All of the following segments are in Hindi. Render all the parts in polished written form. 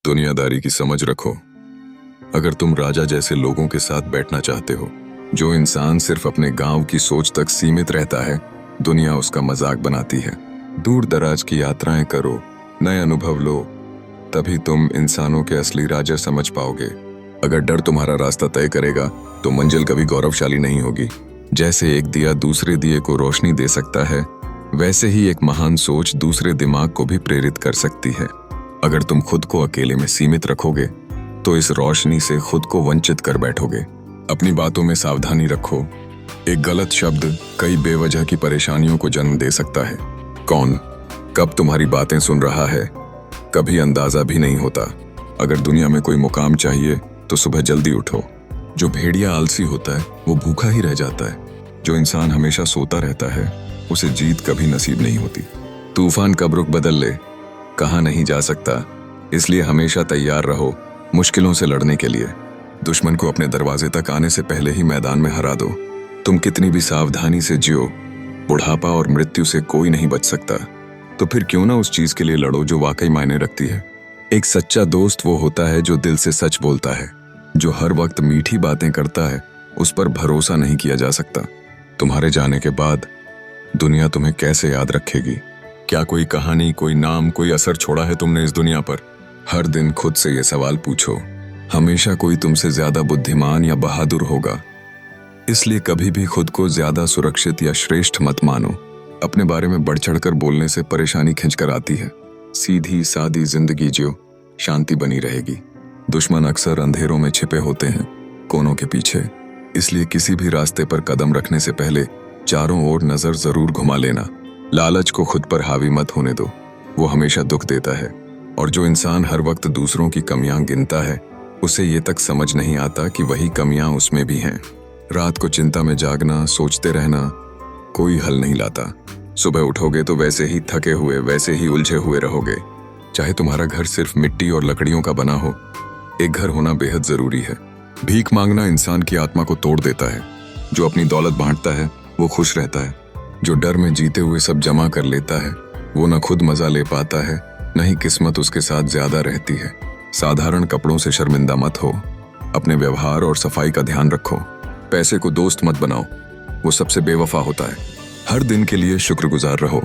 दुनियादारी की समझ रखो। अगर तुम राजा जैसे लोगों के साथ बैठना चाहते हो, जो इंसान सिर्फ अपने गांव की सोच तक सीमित रहता है, दुनिया उसका मजाक बनाती है। दूर दराज की यात्राएं करो, नए अनुभव लो, तभी तुम इंसानों के असली राजा समझ पाओगे। अगर डर तुम्हारा रास्ता तय करेगा, तो मंजिल कभी गौरवशाली नहीं होगी। जैसे एक दिया दूसरे दिए को रोशनी दे सकता है, वैसे ही एक महान सोच दूसरे दिमाग को भी प्रेरित कर सकती है। अगर तुम खुद को अकेले में सीमित रखोगे, तो इस रोशनी से खुद को वंचित कर बैठोगे। अपनी बातों में सावधानी रखो। एक गलत शब्द कई बेवजह की परेशानियों को जन्म दे सकता है। कौन कब तुम्हारी बातें सुन रहा है, कभी अंदाजा भी नहीं होता। अगर दुनिया में कोई मुकाम चाहिए, तो सुबह जल्दी उठो। जो भेड़िया आलसी होता है, वो भूखा ही रह जाता है। जो इंसान हमेशा सोता रहता है, उसे जीत कभी नसीब नहीं होती। तूफान कब रुख बदल ले, कहा नहीं जा सकता, इसलिए हमेशा तैयार रहो मुश्किलों से लड़ने के लिए। दुश्मन को अपने दरवाजे तक आने से पहले ही मैदान में हरा दो। तुम कितनी भी सावधानी से जियो, बुढ़ापा और मृत्यु से कोई नहीं बच सकता। तो फिर क्यों ना उस चीज के लिए लड़ो जो वाकई मायने रखती है। एक सच्चा दोस्त वो होता है जो दिल से सच बोलता है। जो हर वक्त मीठी बातें करता है, उस पर भरोसा नहीं किया जा सकता। तुम्हारे जाने के बाद दुनिया तुम्हें कैसे याद रखेगी? क्या कोई कहानी, कोई नाम, कोई असर छोड़ा है तुमने इस दुनिया पर? हर दिन खुद से ये सवाल पूछो। हमेशा कोई तुमसे ज्यादा बुद्धिमान या बहादुर होगा, इसलिए कभी भी खुद को ज्यादा सुरक्षित या श्रेष्ठ मत मानो। अपने बारे में बढ़ चढ़कर बोलने से परेशानी खिंचकर आती है। सीधी सादी जिंदगी जियो, शांति बनी रहेगी। दुश्मन अक्सर अंधेरों में छिपे होते हैं, कोनों के पीछे। इसलिए किसी भी रास्ते पर कदम रखने से पहले चारों ओर नजर जरूर घुमा लेना। लालच को खुद पर हावी मत होने दो, वो हमेशा दुख देता है। और जो इंसान हर वक्त दूसरों की कमियां गिनता है, उसे ये तक समझ नहीं आता कि वही कमियां उसमें भी हैं। रात को चिंता में जागना, सोचते रहना कोई हल नहीं लाता। सुबह उठोगे तो वैसे ही थके हुए, वैसे ही उलझे हुए रहोगे। चाहे तुम्हारा घर सिर्फ मिट्टी और लकड़ियों का बना हो, एक घर होना बेहद जरूरी है। भीख मांगना इंसान की आत्मा को तोड़ देता है। जो अपनी दौलत बांटता है, वो खुश रहता है। जो डर में जीते हुए सब जमा कर लेता है, वो न खुद मजा ले पाता है, न ही किस्मत उसके साथ ज्यादा रहती है। साधारण कपड़ों से शर्मिंदा मत हो। अपने व्यवहार और सफाई का ध्यान रखो। पैसे को दोस्त मत बनाओ, वो सबसे बेवफा होता है। हर दिन के लिए शुक्रगुजार रहो,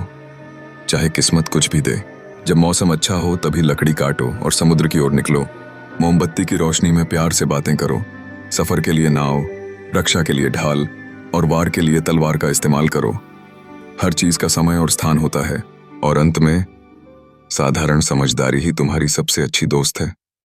चाहे किस्मत कुछ भी दे। जब मौसम अच्छा हो, तभी लकड़ी काटो और समुद्र की ओर निकलो। मोमबत्ती की रोशनी में प्यार से बातें करो। सफर के लिए नाव, रक्षा के लिए ढाल और वार के लिए तलवार का इस्तेमाल करो। हर चीज का समय और स्थान होता है, और अंत में साधारण समझदारी ही तुम्हारी सबसे अच्छी दोस्त है।